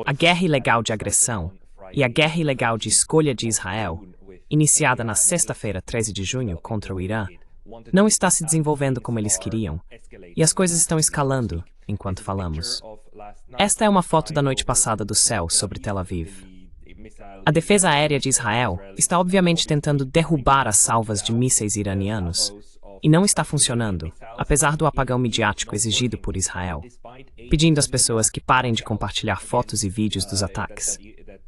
A guerra ilegal de agressão e a guerra ilegal de escolha de Israel, iniciada na sexta-feira, 13 de junho, contra o Irã, não está se desenvolvendo como eles queriam, e as coisas estão escalando enquanto falamos. Esta é uma foto da noite passada do céu sobre Tel Aviv. A defesa aérea de Israel está obviamente tentando derrubar as salvas de mísseis iranianos, e não está funcionando, apesar do apagão midiático exigido por Israel, pedindo às pessoas que parem de compartilhar fotos e vídeos dos ataques.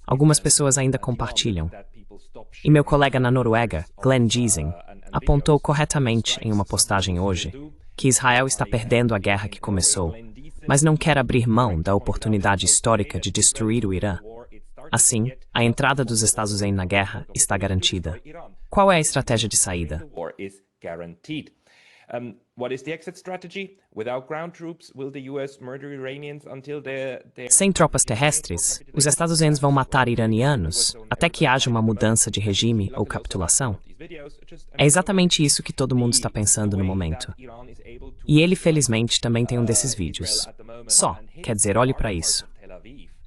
Algumas pessoas ainda compartilham. E meu colega na Noruega, Glenn Giesing, apontou corretamente em uma postagem hoje que Israel está perdendo a guerra que começou, mas não quer abrir mão da oportunidade histórica de destruir o Irã. Assim, a entrada dos Estados Unidos na guerra está garantida. Qual é a estratégia de saída? Sem tropas terrestres, os Estados Unidos vão matar iranianos até que haja uma mudança de regime ou capitulação? É exatamente isso que todo mundo está pensando no momento. E ele, felizmente, também tem um desses vídeos. Quer dizer, olhe para isso.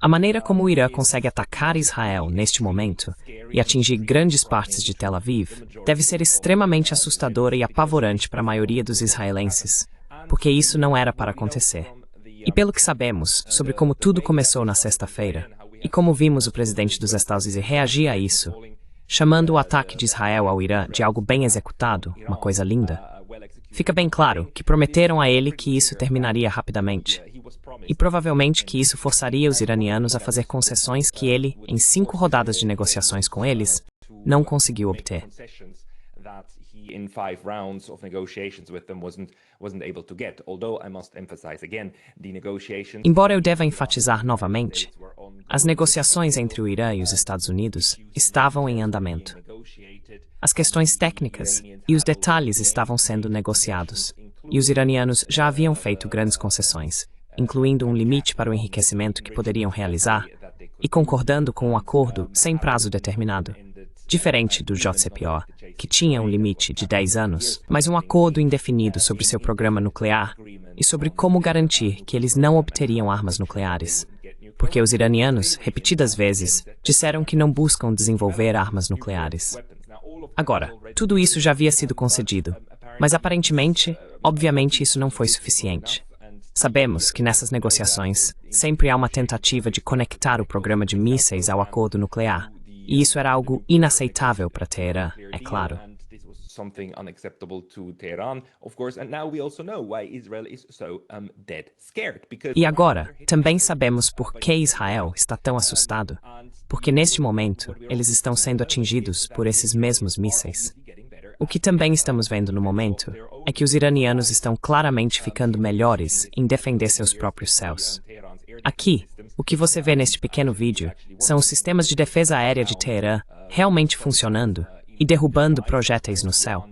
A maneira como o Irã consegue atacar Israel neste momento e atingir grandes partes de Tel Aviv deve ser extremamente assustadora e apavorante para a maioria dos israelenses, porque isso não era para acontecer. E pelo que sabemos sobre como tudo começou na sexta-feira, e como vimos o presidente dos Estados Unidos reagir a isso, chamando o ataque de Israel ao Irã de algo bem executado, uma coisa linda, fica bem claro que prometeram a ele que isso terminaria rapidamente. E provavelmente que isso forçaria os iranianos a fazer concessões que ele, em 5 rodadas de negociações com eles, não conseguiu obter. Embora eu deva enfatizar novamente, as negociações entre o Irã e os Estados Unidos estavam em andamento. As questões técnicas e os detalhes estavam sendo negociados, e os iranianos já haviam feito grandes concessões, incluindo um limite para o enriquecimento que poderiam realizar, e concordando com um acordo sem prazo determinado, diferente do JCPOA, que tinha um limite de 10 anos, mas um acordo indefinido sobre seu programa nuclear e sobre como garantir que eles não obteriam armas nucleares, porque os iranianos, repetidas vezes, disseram que não buscam desenvolver armas nucleares. Agora, tudo isso já havia sido concedido, mas aparentemente, obviamente isso não foi suficiente. Sabemos que nessas negociações sempre há uma tentativa de conectar o programa de mísseis ao acordo nuclear, e isso era algo inaceitável para Teherã, é claro. E agora, também sabemos por que Israel está tão assustado, porque neste momento eles estão sendo atingidos por esses mesmos mísseis. O que também estamos vendo no momento é que os iranianos estão claramente ficando melhores em defender seus próprios céus. Aqui, o que você vê neste pequeno vídeo são os sistemas de defesa aérea de Teherã realmente funcionando e derrubando projéteis no céu.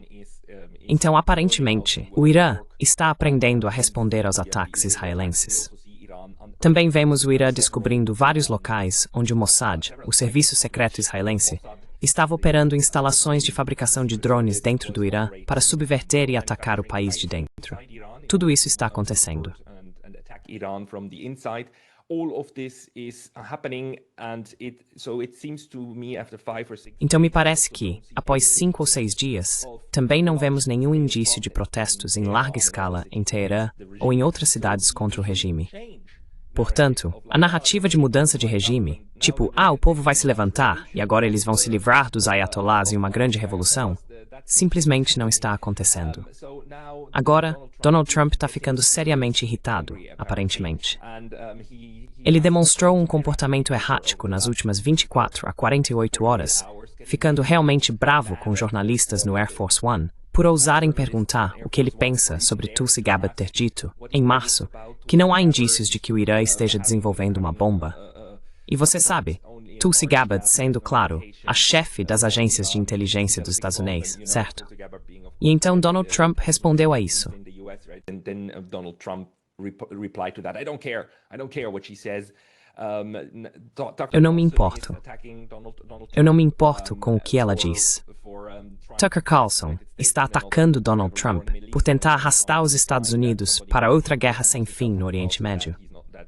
Então, aparentemente, o Irã está aprendendo a responder aos ataques israelenses. Também vemos o Irã descobrindo vários locais onde o Mossad, o serviço secreto israelense, estava operando instalações de fabricação de drones dentro do Irã para subverter e atacar o país de dentro. Tudo isso está acontecendo. Então me parece que, após 5 ou 6 dias, também não vemos nenhum indício de protestos em larga escala em Teherã ou em outras cidades contra o regime. Portanto, a narrativa de mudança de regime, tipo, o povo vai se levantar e agora eles vão se livrar dos ayatollahs em uma grande revolução, simplesmente não está acontecendo. Agora, Donald Trump está ficando seriamente irritado, aparentemente. Ele demonstrou um comportamento errático nas últimas 24 a 48 horas, ficando realmente bravo com jornalistas no Air Force One, por ousarem perguntar o que ele pensa sobre Tulsi Gabbard ter dito, em março, que não há indícios de que o Irã esteja desenvolvendo uma bomba. E você sabe, Tulsi Gabbard sendo, claro, a chefe das agências de inteligência dos Estados Unidos, certo? E então Donald Trump respondeu a isso. Eu não me importo. Eu não me importo com o que ela diz. Tucker Carlson está atacando Donald Trump por tentar arrastar os Estados Unidos para outra guerra sem fim no Oriente Médio.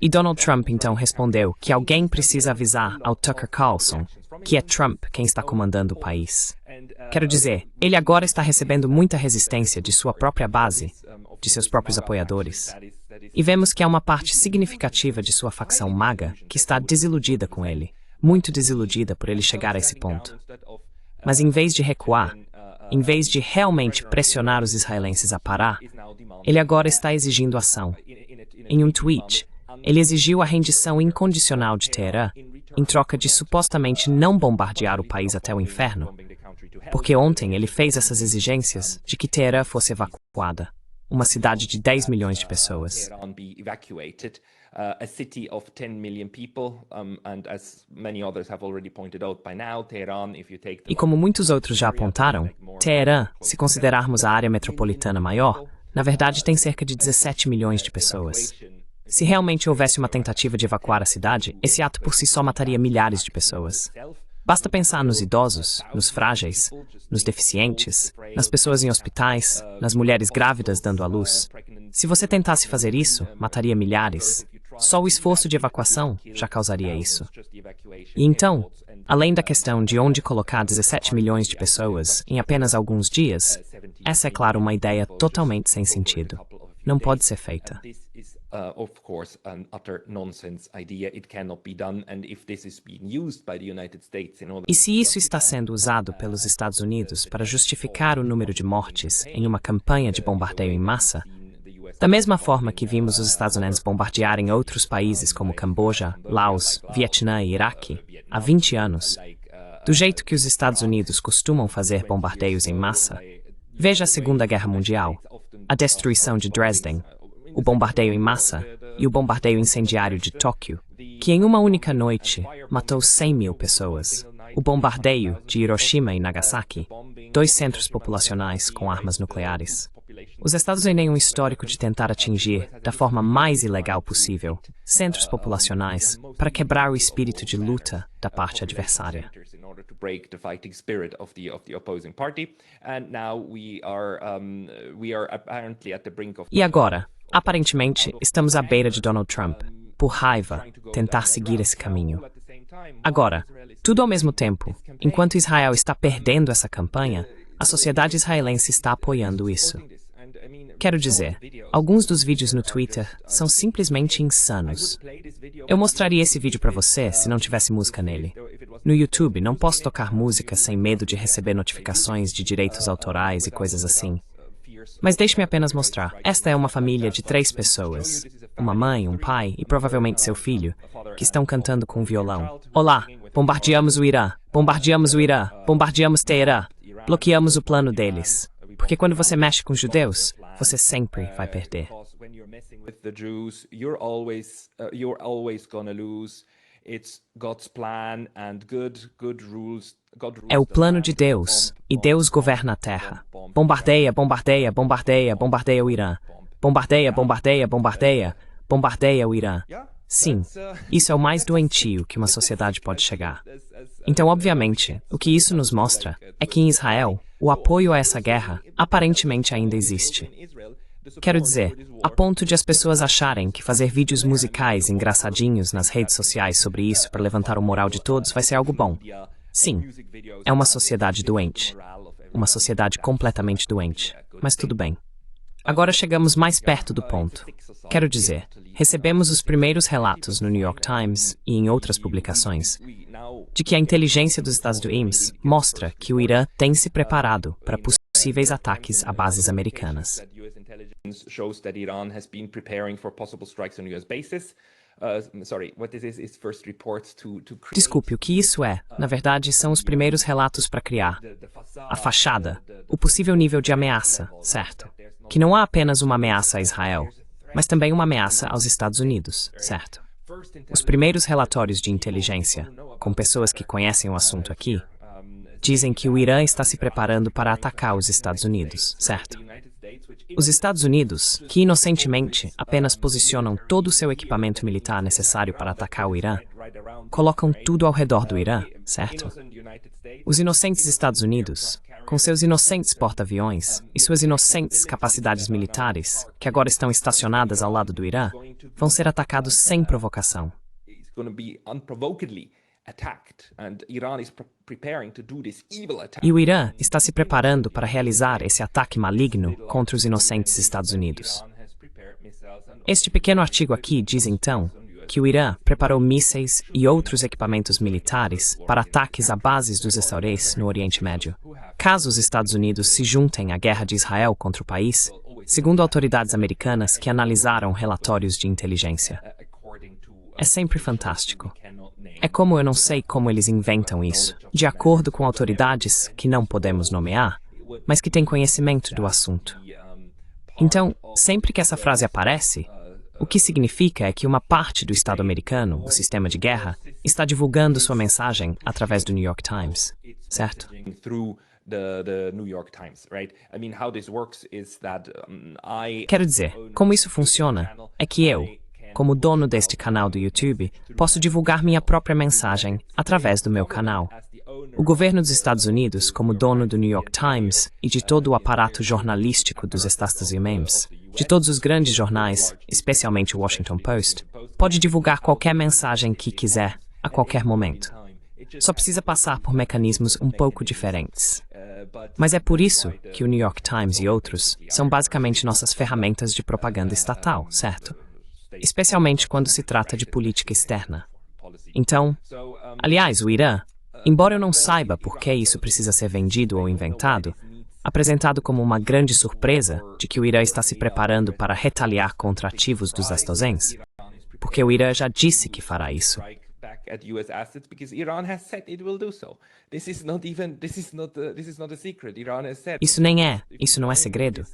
E Donald Trump então respondeu que alguém precisa avisar ao Tucker Carlson que é Trump quem está comandando o país. Quero dizer, ele agora está recebendo muita resistência de sua própria base, de seus próprios apoiadores. E vemos que há uma parte significativa de sua facção MAGA que está desiludida com ele, muito desiludida por ele chegar a esse ponto. Mas em vez de recuar, em vez de realmente pressionar os israelenses a parar, ele agora está exigindo ação. Em um tweet, ele exigiu a rendição incondicional de Teherã em troca de supostamente não bombardear o país até o inferno, porque ontem ele fez essas exigências de que Teherã fosse evacuada, uma cidade de 10 milhões de pessoas. A city of 10 million people, and as many others have already pointed out by now, Tehran, if you take E como muitos outros já apontaram, Teherã, se considerarmos a área metropolitana maior, na verdade tem cerca de 17 milhões de pessoas. Se realmente houvesse uma tentativa de evacuar a cidade, esse ato por si só mataria milhares de pessoas. Basta pensar nos idosos, nos frágeis, nos deficientes, nas pessoas em hospitais, nas mulheres grávidas dando à luz. Se você tentasse fazer isso, mataria milhares. Só o esforço de evacuação já causaria isso. E então, além da questão de onde colocar 17 milhões de pessoas em apenas alguns dias, essa é, claro, uma ideia totalmente sem sentido. Não pode ser feita. Of course, an utter nonsense idea. It cannot be done, and if this is being used by the United States in order... E se isso está sendo usado pelos Estados Unidos para justificar o número de mortes em uma campanha de bombardeio em massa, da mesma forma que vimos os Estados Unidos bombardearem outros países como Camboja, Laos, Vietnã e Iraque há 20 anos, do jeito que os Estados Unidos costumam fazer bombardeios em massa, veja a Segunda Guerra Mundial, a destruição de Dresden, o bombardeio em massa e o bombardeio incendiário de Tóquio, que em uma única noite matou 100 mil pessoas. O bombardeio de Hiroshima e Nagasaki, 2 centros populacionais com armas nucleares. Os Estados Unidos têm um histórico de tentar atingir, da forma mais ilegal possível, centros populacionais para quebrar o espírito de luta da parte adversária. E agora, aparentemente, estamos à beira de Donald Trump, por raiva, tentar seguir esse caminho. Agora, tudo ao mesmo tempo, enquanto Israel está perdendo essa campanha, a sociedade israelense está apoiando isso. Quero dizer, alguns dos vídeos no Twitter são simplesmente insanos. Eu mostraria esse vídeo para você se não tivesse música nele. No YouTube, não posso tocar música sem medo de receber notificações de direitos autorais e coisas assim. Mas deixe-me apenas mostrar. Esta é uma família de 3 pessoas. Uma mãe, um pai e provavelmente seu filho, que estão cantando com um violão. Olá, bombardeamos o Irã, bombardeamos o Irã, bombardeamos Teherã, bloqueamos o plano deles. Porque quando você mexe com judeus, você sempre vai perder. É o plano de Deus, e Deus governa a terra. Bombardeia, bombardeia, bombardeia, bombardeia o Irã. Bombardeia, bombardeia, bombardeia, bombardeia o Irã. Sim, isso é o mais doentio que uma sociedade pode chegar. Então, obviamente, o que isso nos mostra é que em Israel, o apoio a essa guerra aparentemente ainda existe. Quero dizer, a ponto de as pessoas acharem que fazer vídeos musicais engraçadinhos nas redes sociais sobre isso para levantar o moral de todos vai ser algo bom. Sim, é uma sociedade doente. Uma sociedade completamente doente. Mas tudo bem. Agora chegamos mais perto do ponto. Quero dizer, recebemos os primeiros relatos no New York Times e em outras publicações de que a inteligência dos Estados Unidos mostra que o Irã tem se preparado para possíveis ataques a bases americanas. Desculpe, o que isso é? Na verdade, são os primeiros relatos para criar a fachada, o possível nível de ameaça, certo? Que não há apenas uma ameaça a Israel, mas também uma ameaça aos Estados Unidos, certo? Os primeiros relatórios de inteligência, com pessoas que conhecem o assunto aqui, dizem que o Irã está se preparando para atacar os Estados Unidos, certo? Os Estados Unidos, que inocentemente apenas posicionam todo o seu equipamento militar necessário para atacar o Irã, colocam tudo ao redor do Irã, certo? Os inocentes Estados Unidos, com seus inocentes porta-aviões e suas inocentes capacidades militares, que agora estão estacionadas ao lado do Irã, vão ser atacados sem provocação. E o Irã está se preparando para realizar esse ataque maligno contra os inocentes Estados Unidos. Este pequeno artigo aqui diz então que o Irã preparou mísseis e outros equipamentos militares para ataques a bases dos restaurantes no Oriente Médio. Caso os Estados Unidos se juntem à guerra de Israel contra o país, segundo autoridades americanas que analisaram relatórios de inteligência. É sempre fantástico. É como eu não sei como eles inventam isso, de acordo com autoridades que não podemos nomear, mas que têm conhecimento do assunto. Então, sempre que essa frase aparece, o que significa é que uma parte do Estado americano, o sistema de guerra, está divulgando sua mensagem através do New York Times, certo? Quero dizer, como isso funciona é que eu, como dono deste canal do YouTube, posso divulgar minha própria mensagem através do meu canal. O governo dos Estados Unidos, como dono do New York Times e de todo o aparato jornalístico dos Estados Unidos, de todos os grandes jornais, especialmente o Washington Post, pode divulgar qualquer mensagem que quiser, a qualquer momento. Só precisa passar por mecanismos um pouco diferentes. Mas é por isso que o New York Times e outros são basicamente nossas ferramentas de propaganda estatal, certo? Especialmente quando se trata de política externa. Então, aliás, o Irã, embora eu não saiba por que isso precisa ser vendido ou inventado, apresentado como uma grande surpresa de que o Irã está se preparando para retaliar contra ativos dos astozens, porque o Irã já disse que fará isso. Isso não é segredo.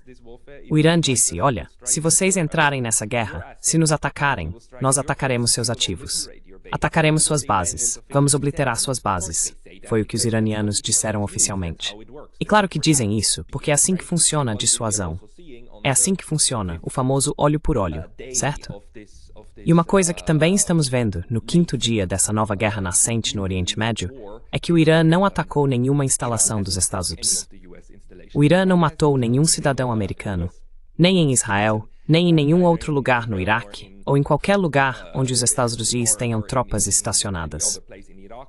O Irã disse, olha, se vocês entrarem nessa guerra, se nos atacarem, nós atacaremos seus ativos. Atacaremos suas bases, vamos obliterar suas bases. Foi o que os iranianos disseram oficialmente. E claro que dizem isso, porque é assim que funciona a dissuasão. É assim que funciona o famoso olho por olho, certo? E uma coisa que também estamos vendo no 5º dia dessa nova guerra nascente no Oriente Médio é que o Irã não atacou nenhuma instalação dos Estados Unidos. O Irã não matou nenhum cidadão americano, nem em Israel, nem em nenhum outro lugar no Iraque, ou em qualquer lugar onde os Estados Unidos tenham tropas estacionadas.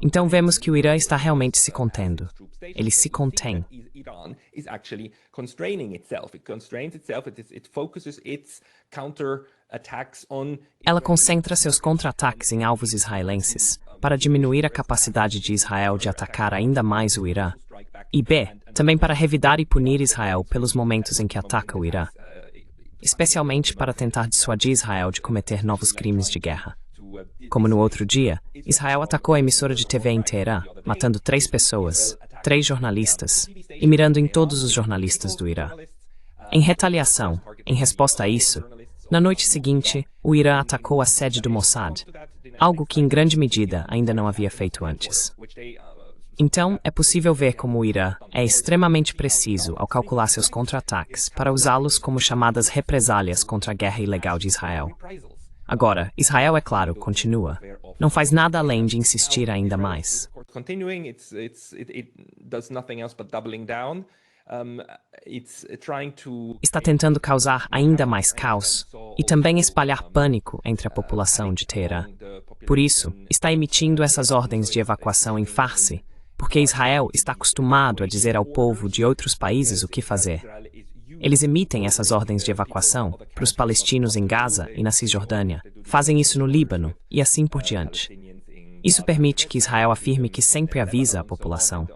Então vemos que o Irã está realmente se contendo. Ele se contém. Ela concentra seus contra-ataques em alvos israelenses para diminuir a capacidade de Israel de atacar ainda mais o Irã. E B, também para revidar e punir Israel pelos momentos em que ataca o Irã. Especialmente para tentar dissuadir Israel de cometer novos crimes de guerra. Como no outro dia, Israel atacou a emissora de TV em Teherã, matando 3 pessoas, 3 jornalistas, e mirando em todos os jornalistas do Irã. Em retaliação, em resposta a isso, na noite seguinte, o Irã atacou a sede do Mossad, algo que em grande medida ainda não havia feito antes. Então, é possível ver como o Irã é extremamente preciso ao calcular seus contra-ataques para usá-los como chamadas represálias contra a guerra ilegal de Israel. Agora, Israel, é claro, continua. Não faz nada além de insistir ainda mais. Está tentando causar ainda mais caos e também espalhar pânico entre a população de Teherã. Por isso, está emitindo essas ordens de evacuação em farce, porque Israel está acostumado a dizer ao povo de outros países o que fazer. Eles emitem essas ordens de evacuação para os palestinos em Gaza e na Cisjordânia, fazem isso no Líbano e assim por diante. Isso permite que Israel afirme que sempre avisa a população.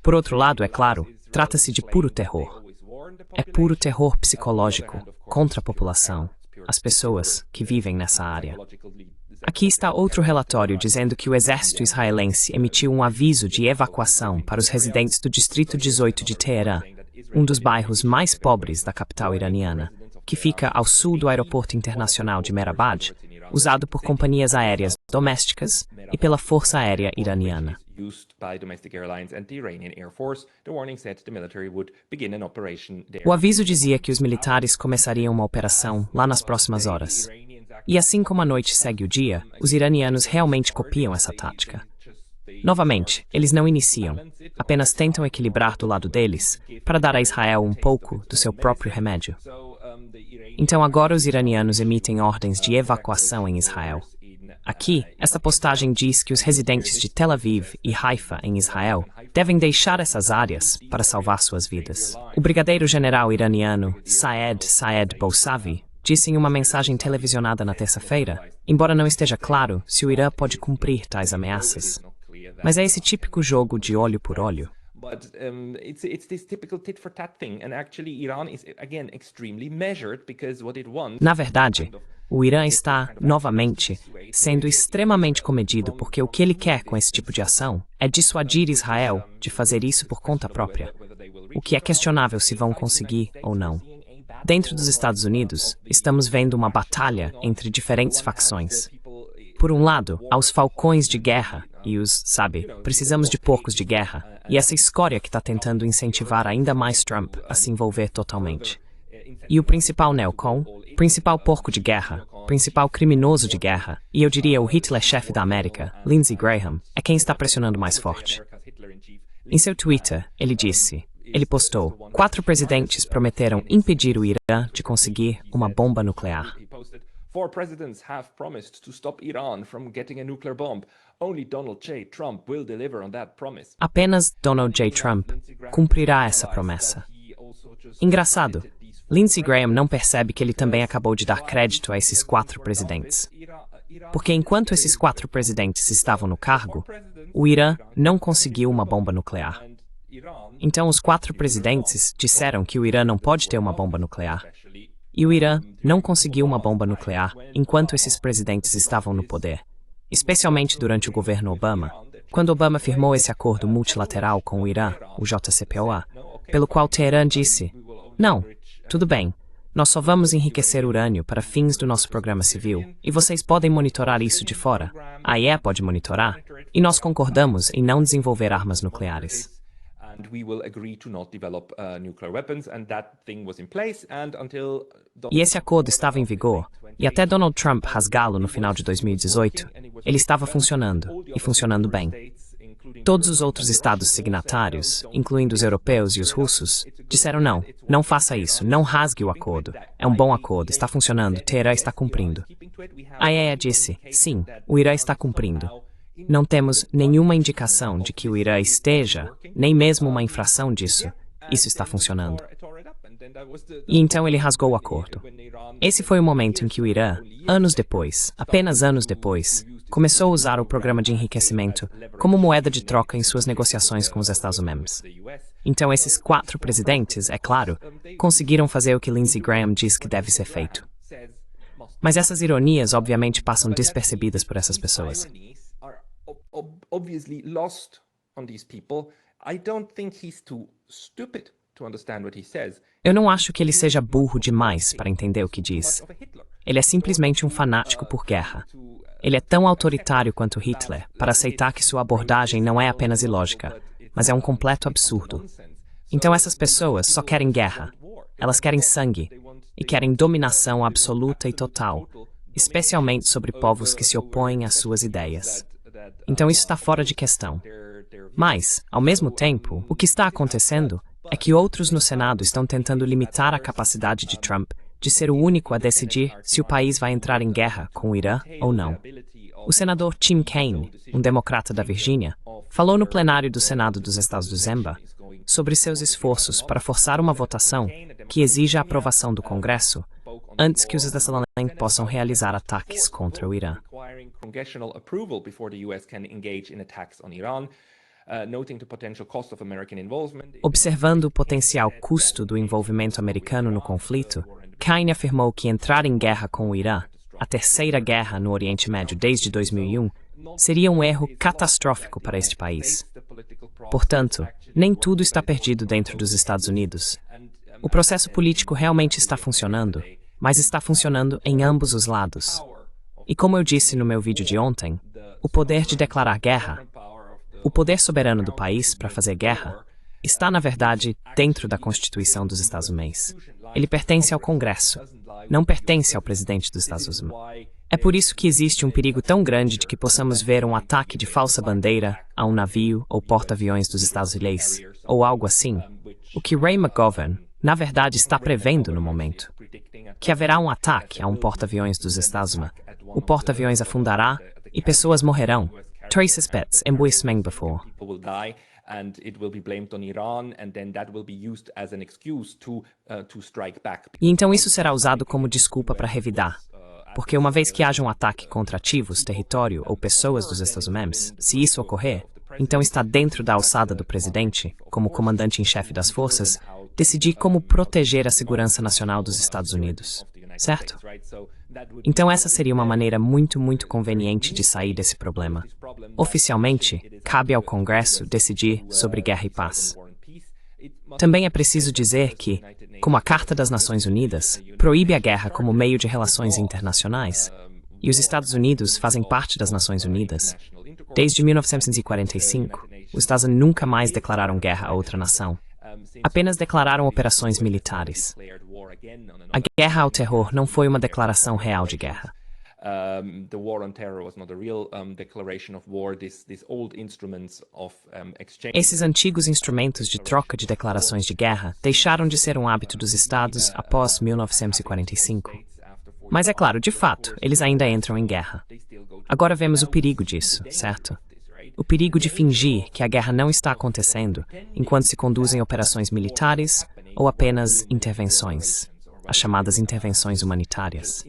Por outro lado, é claro, trata-se de puro terror. É puro terror psicológico contra a população, as pessoas que vivem nessa área. Aqui está outro relatório dizendo que o exército israelense emitiu um aviso de evacuação para os residentes do Distrito 18 de Teherã, um dos bairros mais pobres da capital iraniana, que fica ao sul do aeroporto internacional de Mehrabad, usado por companhias aéreas domésticas e pela Força Aérea Iraniana. used by domestic airlines and the Iranian Air Force. The warning said the military would begin an operation there. O aviso dizia que os militares começariam uma operação lá nas próximas horas. E assim como a noite segue o dia, os iranianos realmente copiam essa tática. Novamente, eles não iniciam, apenas tentam equilibrar do lado deles para dar a Israel um pouco do seu próprio remédio. Então agora os iranianos emitem ordens de evacuação em Israel. Aqui, essa postagem diz que os residentes de Tel Aviv e Haifa, em Israel, devem deixar essas áreas para salvar suas vidas. O brigadeiro-general iraniano Saed Bousavi disse em uma mensagem televisionada na terça-feira, embora não esteja claro se o Irã pode cumprir tais ameaças. Mas é esse típico jogo de olho por olho. But it's this typical tit for tat thing, and actually Iran is again extremely measured because what it wants. Na verdade, o Irã está, novamente, sendo extremamente comedido porque o que ele quer com esse tipo de ação é dissuadir Israel de fazer isso por conta própria, o que é questionável se vão conseguir ou não. Dentro dos Estados Unidos, estamos vendo uma batalha entre diferentes facções. Por um lado, há os falcões de guerra e os, precisamos de porcos de guerra, e essa escória que está tentando incentivar ainda mais Trump a se envolver totalmente. E o principal neocon, principal porco de guerra, principal criminoso de guerra, e eu diria o Hitler-chefe da América, Lindsey Graham, é quem está pressionando mais forte. Em seu Twitter, ele postou, 4 presidentes prometeram impedir o Irã de conseguir uma bomba nuclear. 4 presidents have promised to stop Iran from getting a nuclear bomb. Only Donald J. Trump will deliver on that promise. Apenas Donald J. Trump cumprirá essa promessa. Engraçado, Lindsey Graham não percebe que ele também acabou de dar crédito a esses 4 presidentes. Porque enquanto esses 4 presidentes estavam no cargo, o Irã não conseguiu uma bomba nuclear. Então os 4 presidentes disseram que o Irã não pode ter uma bomba nuclear. E o Irã não conseguiu uma bomba nuclear enquanto esses presidentes estavam no poder, especialmente durante o governo Obama, quando Obama firmou esse acordo multilateral com o Irã, o JCPOA, pelo qual Teherã disse, não, tudo bem, nós só vamos enriquecer urânio para fins do nosso programa civil, e vocês podem monitorar isso de fora, a IE pode monitorar, e nós concordamos em não desenvolver armas nucleares. E esse acordo estava em vigor, e até Donald Trump rasgá-lo no final de 2018, ele estava funcionando, e funcionando bem. Todos os outros estados signatários, incluindo os europeus e os russos, disseram não faça isso, não rasgue o acordo. É um bom acordo, está funcionando, Teherã está cumprindo. A IAEA disse, sim, o Irã está cumprindo. Não temos nenhuma indicação de que o Irã esteja, nem mesmo uma infração disso. Isso está funcionando. E então ele rasgou o acordo. Esse foi o momento em que o Irã, anos depois, apenas anos depois, começou a usar o programa de enriquecimento como moeda de troca em suas negociações com os Estados Unidos. Então esses 4 presidentes, é claro, conseguiram fazer o que Lindsey Graham diz que deve ser feito. Mas essas ironias obviamente passam despercebidas por essas pessoas. Obviously lost on these people. I don't think he's too stupid to understand what he says. Eu não acho que ele seja burro demais para entender o que diz. Ele é simplesmente um fanático por guerra. Ele é tão autoritário quanto Hitler para aceitar que sua abordagem não é apenas ilógica, mas é um completo absurdo. Então essas pessoas só querem guerra. Elas querem sangue e querem dominação absoluta e total, especialmente sobre povos que se opõem às suas ideias. Então isso está fora de questão. Mas, ao mesmo tempo, o que está acontecendo é que outros no Senado estão tentando limitar a capacidade de Trump de ser o único a decidir se o país vai entrar em guerra com o Irã ou não. O senador Tim Kaine, um democrata da Virgínia, falou no plenário do Senado dos Estados Unidos sobre seus esforços para forçar uma votação que exija a aprovação do Congresso antes que os Estados Unidos possam realizar ataques contra o Irã. Observando o potencial custo do envolvimento americano no conflito, Kaine afirmou que entrar em guerra com o Irã, a terceira guerra no Oriente Médio desde 2001, seria um erro catastrófico para este país. Portanto, nem tudo está perdido dentro dos Estados Unidos. O processo político realmente está funcionando, mas está funcionando em ambos os lados. E como eu disse no meu vídeo de ontem, o poder de declarar guerra O poder soberano do país para fazer guerra está, na verdade, dentro da Constituição dos Estados Unidos. Ele pertence ao Congresso, não pertence ao presidente dos Estados Unidos. É por isso que existe um perigo tão grande de que possamos ver um ataque de falsa bandeira a um navio ou porta-aviões dos Estados Unidos, ou algo assim, o que Ray McGovern, na verdade, está prevendo no momento. Que haverá um ataque a um porta-aviões dos Estados Unidos, o porta-aviões afundará e pessoas morrerão. Traces Betts, embuismeng before. And it will be blamed on Iran, and then that will be used as an excuse to strike back. E então isso será usado como desculpa para revidar. Porque uma vez que haja um ataque contra ativos, território ou pessoas dos Estados Unidos, se isso ocorrer, então está dentro da alçada do presidente, como comandante em chefe das forças, decidir como proteger a segurança nacional dos Estados Unidos. Certo? Então essa seria uma maneira muito conveniente de sair desse problema. Oficialmente, cabe ao Congresso decidir sobre guerra e paz. Também é preciso dizer que, como a Carta das Nações Unidas proíbe a guerra como meio de relações internacionais, e os Estados Unidos fazem parte das Nações Unidas, desde 1945, os Estados Unidos nunca mais declararam guerra a outra nação. Apenas declararam operações militares. A guerra ao terror não foi uma declaração real de guerra. The war on terror was not a real declaration of war. These old instruments of exchange. Esses antigos instrumentos de troca de declarações de guerra deixaram de ser um hábito dos Estados após 1945. Mas é claro, de fato, eles ainda entram em guerra. Agora vemos o perigo disso, certo? O perigo de fingir que a guerra não está acontecendo enquanto se conduzem operações militares ou apenas intervenções, as chamadas intervenções humanitárias.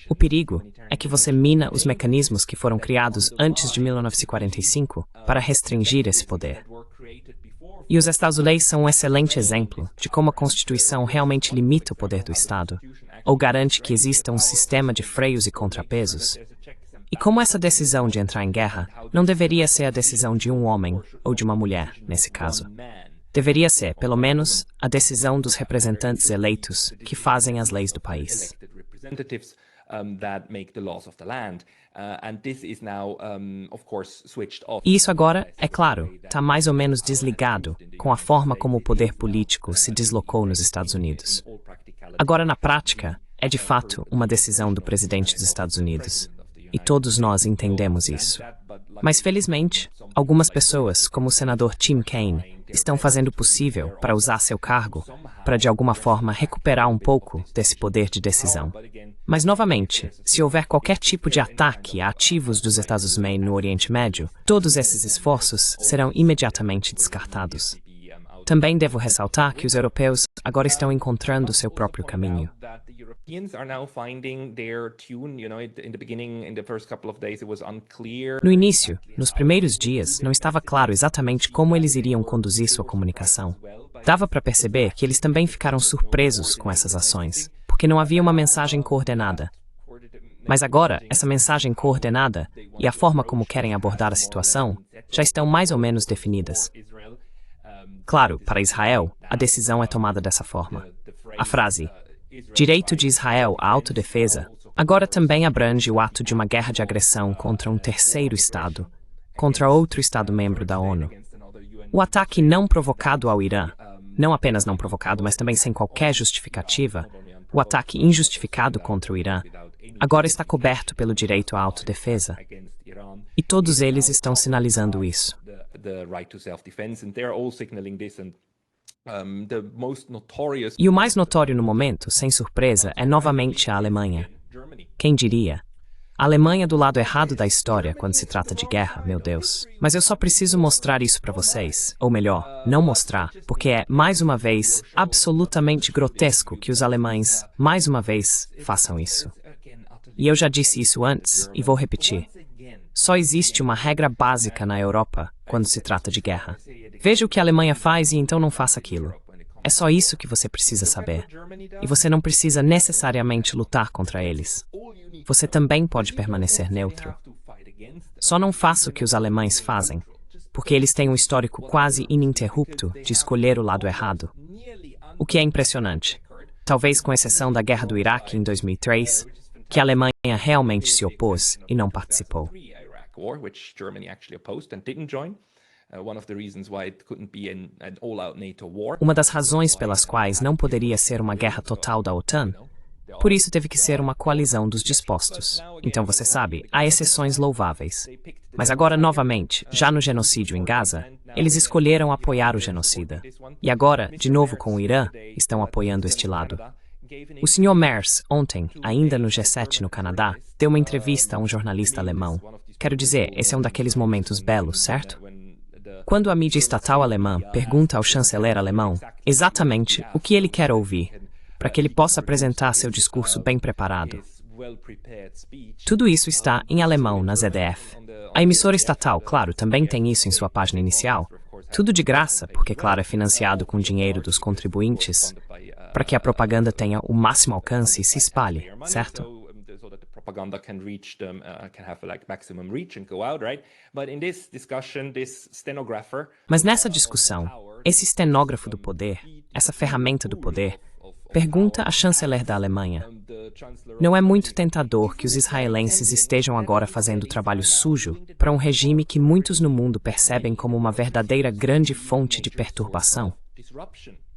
O perigo é que você mina os mecanismos que foram criados antes de 1945 para restringir esse poder. E os Estados Unidos são um excelente exemplo de como a Constituição realmente limita o poder do Estado, ou garante que exista um sistema de freios e contrapesos. E como essa decisão de entrar em guerra não deveria ser a decisão de um homem ou de uma mulher, nesse caso. Deveria ser, pelo menos, a decisão dos representantes eleitos que fazem as leis do país. E isso agora, é claro, está mais ou menos desligado com a forma como o poder político se deslocou nos Estados Unidos. Agora, na prática, é de fato uma decisão do presidente dos Estados Unidos. E todos nós entendemos isso. Mas, felizmente, algumas pessoas, como o senador Tim Kaine, estão fazendo o possível para usar seu cargo para, de alguma forma, recuperar um pouco desse poder de decisão. Mas, novamente, se houver qualquer tipo de ataque a ativos dos Estados Unidos no Oriente Médio, todos esses esforços serão imediatamente descartados. Também devo ressaltar que os europeus agora estão encontrando seu próprio caminho. No início, nos primeiros dias, não estava claro exatamente como eles iriam conduzir sua comunicação. Dava para perceber que eles também ficaram surpresos com essas ações, porque não havia uma mensagem coordenada. Mas agora, essa mensagem coordenada e a forma como querem abordar a situação já estão mais ou menos definidas. Claro, para Israel, a decisão é tomada dessa forma. A frase, direito de Israel à autodefesa, agora também abrange o ato de uma guerra de agressão contra um terceiro Estado, contra outro Estado-membro da ONU. O ataque não provocado ao Irã, não apenas não provocado, mas também sem qualquer justificativa, o ataque injustificado contra o Irã, agora está coberto pelo direito à autodefesa. E todos eles estão sinalizando isso. E o mais notório no momento, sem surpresa, é novamente a Alemanha. Quem diria? A Alemanha do lado errado da história quando se trata de guerra, meu Deus. Mas eu só preciso mostrar isso para vocês. Ou melhor, não mostrar, porque é, mais uma vez, absolutamente grotesco que os alemães, mais uma vez, façam isso. E eu já disse isso antes, e vou repetir. Só existe uma regra básica na Europa quando se trata de guerra. Veja o que a Alemanha faz e então não faça aquilo. É só isso que você precisa saber. E você não precisa necessariamente lutar contra eles. Você também pode permanecer neutro. Só não faça o que os alemães fazem, porque eles têm um histórico quase ininterrupto de escolher o lado errado. O que é impressionante. Talvez com exceção da Guerra do Iraque em 2003, que a Alemanha realmente se opôs e não participou. Uma das razões pelas quais não poderia ser uma guerra total da OTAN, por isso teve que ser uma coalizão dos dispostos. Então você sabe, há exceções louváveis. Mas agora, novamente, já no genocídio em Gaza, eles escolheram apoiar o genocida. E agora, de novo com o Irã, estão apoiando este lado. O Sr. Merz, ontem, ainda no G7 no Canadá, deu uma entrevista a um jornalista alemão. Quero dizer, esse é um daqueles momentos belos, certo? Quando a mídia estatal alemã pergunta ao chanceler alemão exatamente o que ele quer ouvir, para que ele possa apresentar seu discurso bem preparado. Tudo isso está em alemão na ZDF. A emissora estatal, claro, também tem isso em sua página inicial. Tudo de graça, porque, claro, é financiado com dinheiro dos contribuintes, para que a propaganda tenha o máximo alcance e se espalhe, certo? Mas nessa discussão, esse estenógrafo do poder, essa ferramenta do poder, pergunta a chanceler da Alemanha: não é muito tentador que os israelenses estejam agora fazendo trabalho sujo para um regime que muitos no mundo percebem como uma verdadeira grande fonte de perturbação?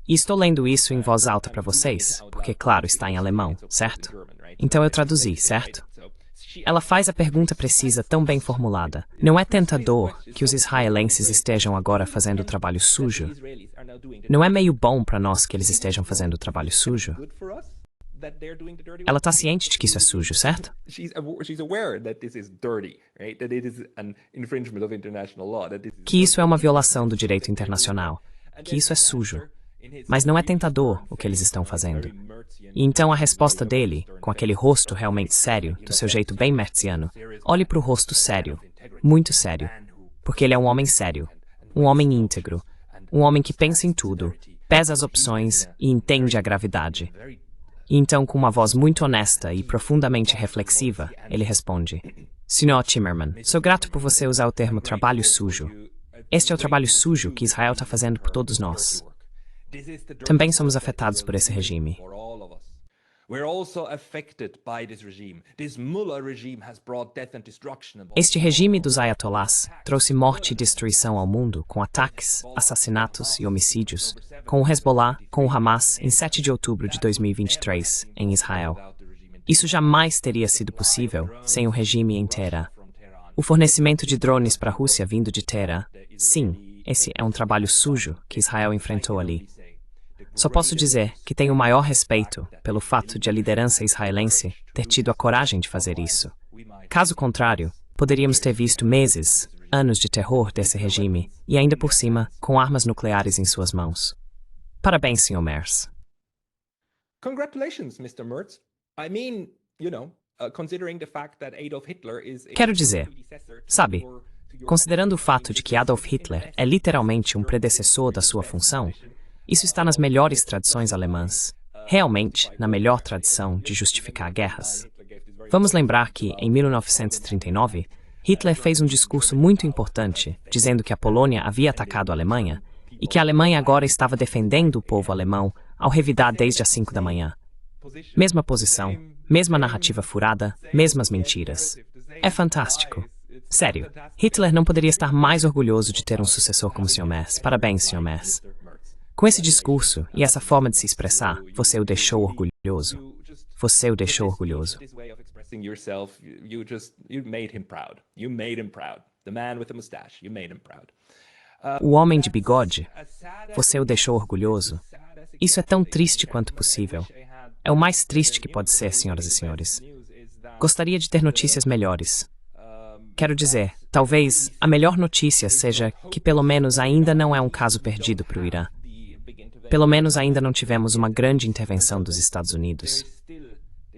E estou lendo isso em voz alta para vocês, porque, claro, está em alemão, certo? Então eu traduzi, certo? Ela faz a pergunta precisa tão bem formulada. Não é tentador que os israelenses estejam agora fazendo trabalho sujo? Não é meio bom para nós que eles estejam fazendo trabalho sujo? Ela está ciente de que isso é sujo, certo? Que isso é uma violação do direito internacional. Que isso é sujo. Mas não é tentador o que eles estão fazendo. E então a resposta dele, com aquele rosto realmente sério, do seu jeito bem mertziano, olhe para o rosto sério, muito sério, porque ele é um homem sério, um homem íntegro, um homem que pensa em tudo, pesa as opções e entende a gravidade. E então, com uma voz muito honesta e profundamente reflexiva, ele responde: Sr. Timmerman, sou grato por você usar o termo trabalho sujo. Este é o trabalho sujo que Israel está fazendo por todos nós. Também somos afetados por esse regime. Este regime dos ayatollahs trouxe morte e destruição ao mundo com ataques, assassinatos e homicídios, com o Hezbollah, com o Hamas, em 7 de outubro de 2023, em Israel. Isso jamais teria sido possível sem o regime em Teherã. O fornecimento de drones para a Rússia vindo de Teherã, sim, esse é um trabalho sujo que Israel enfrentou ali. Só posso dizer que tenho o maior respeito pelo fato de a liderança israelense ter tido a coragem de fazer isso. Caso contrário, poderíamos ter visto meses, anos de terror desse regime e ainda por cima com armas nucleares em suas mãos. Parabéns, Sr. Merz. Congratulations, Mr. Merz. I mean, considering the fact that Adolf Hitler is... Quero dizer, sabe, considerando o fato de que Adolf Hitler é literalmente um predecessor da sua função, isso está nas melhores tradições alemãs, realmente na melhor tradição de justificar guerras. Vamos lembrar que, em 1939, Hitler fez um discurso muito importante, dizendo que a Polônia havia atacado a Alemanha e que a Alemanha agora estava defendendo o povo alemão ao revidar desde as 5 da manhã. Mesma posição, mesma narrativa furada, mesmas mentiras. É fantástico. Sério, Hitler não poderia estar mais orgulhoso de ter um sucessor como o Sr. Merz. Parabéns, Sr. Merz. Com esse discurso e essa forma de se expressar, você o deixou orgulhoso. Você o deixou orgulhoso. O homem de bigode, você o deixou orgulhoso. Isso é tão triste quanto possível. É o mais triste que pode ser, senhoras e senhores. Gostaria de ter notícias melhores. Quero dizer, talvez a melhor notícia seja que pelo menos ainda não é um caso perdido para o Irã. Pelo menos ainda não tivemos uma grande intervenção dos Estados Unidos.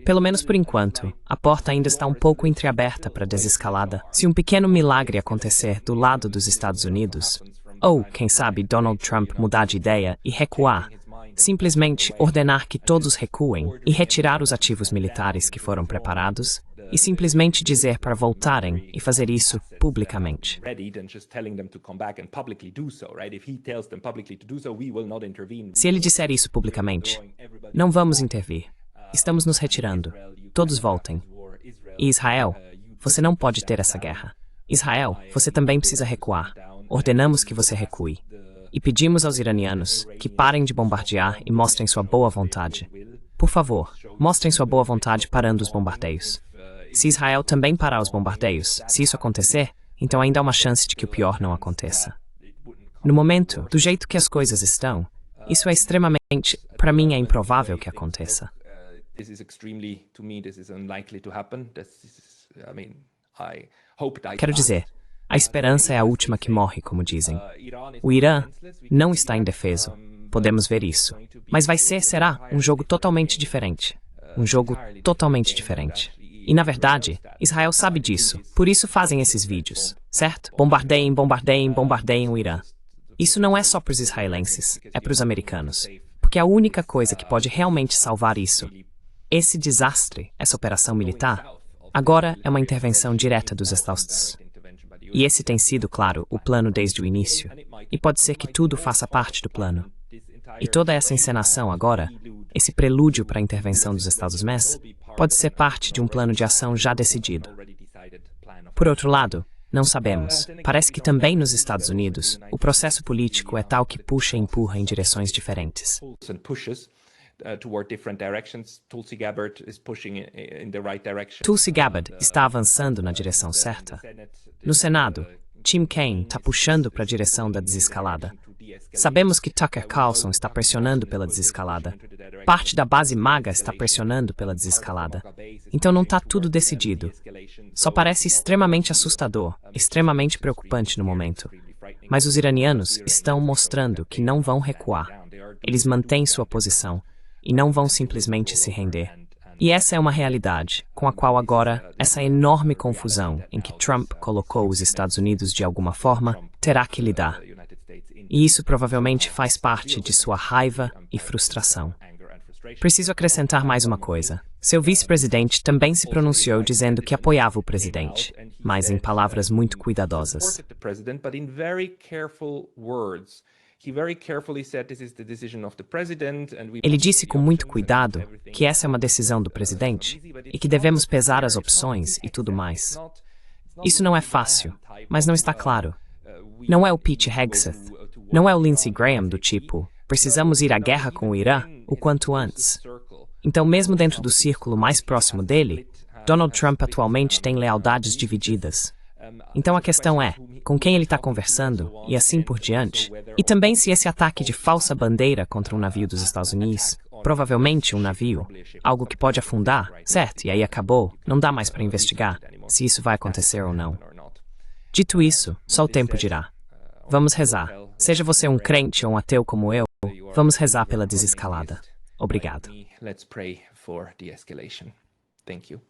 Pelo menos por enquanto, a porta ainda está um pouco entreaberta para a desescalada. Se um pequeno milagre acontecer do lado dos Estados Unidos, ou, quem sabe, Donald Trump mudar de ideia e recuar, simplesmente ordenar que todos recuem e retirar os ativos militares que foram preparados, e simplesmente dizer para voltarem e fazer isso publicamente. Se ele disser isso publicamente, não vamos intervir. Estamos nos retirando. Todos voltem. E Israel, você não pode ter essa guerra. Israel, você também precisa recuar. ordenamos que você recue. E pedimos aos iranianos que parem de bombardear e mostrem sua boa vontade. Por favor, mostrem sua boa vontade parando os bombardeios. Se Israel também parar os bombardeios, se isso acontecer, então ainda há uma chance de que o pior não aconteça. No momento, do jeito que as coisas estão, isso é extremamente, para mim é improvável que aconteça. Quero dizer, a esperança é a última que morre, como dizem. O Irã não está indefeso, podemos ver isso. Mas será, um jogo totalmente diferente. Um jogo totalmente diferente. E, na verdade, Israel sabe disso, por isso fazem esses vídeos, certo? Bombardeiem, bombardeiem, bombardeiem o Irã. Isso não é só para os israelenses, é para os americanos. Porque a única coisa que pode realmente salvar isso, esse desastre, essa operação militar, agora é uma intervenção direta dos Estados Unidos. E esse tem sido, claro, o plano desde o início. E pode ser que tudo faça parte do plano. E toda essa encenação agora, esse prelúdio para a intervenção dos Estados Unidos, pode ser parte de um plano de ação já decidido. Por outro lado, não sabemos. Parece que também nos Estados Unidos, o processo político é tal que puxa e empurra em direções diferentes. Tulsi Gabbard está avançando na direção certa. No Senado, Tim Kaine está puxando para a direção da desescalada. Sabemos que Tucker Carlson está pressionando pela desescalada. Parte da base MAGA está pressionando pela desescalada. Então não está tudo decidido. Só parece extremamente assustador, extremamente preocupante no momento. Mas os iranianos estão mostrando que não vão recuar. Eles mantêm sua posição e não vão simplesmente se render. E essa é uma realidade, com a qual agora, essa enorme confusão em que Trump colocou os Estados Unidos de alguma forma, terá que lidar. E isso provavelmente faz parte de sua raiva e frustração. Preciso acrescentar mais uma coisa. Seu vice-presidente também se pronunciou dizendo que apoiava o presidente, mas em palavras muito cuidadosas. Ele disse com muito cuidado que essa é uma decisão do presidente e que devemos pesar as opções e tudo mais. Isso não é fácil, mas não está claro. Não é o Pete Hegseth, não é o Lindsey Graham do tipo, precisamos ir à guerra com o Irã o quanto antes. Então, mesmo dentro do círculo mais próximo dele, Donald Trump atualmente tem lealdades divididas. Então a questão é, com quem ele está conversando, e assim por diante. E também se esse ataque de falsa bandeira contra um navio dos Estados Unidos, provavelmente um navio, algo que pode afundar, certo, e aí acabou, não dá mais para investigar se isso vai acontecer ou não. Dito isso, só o tempo dirá. Vamos rezar. Seja você um crente ou um ateu como eu, vamos rezar pela desescalada. Obrigado. Let's pray for de-escalation. Thank you.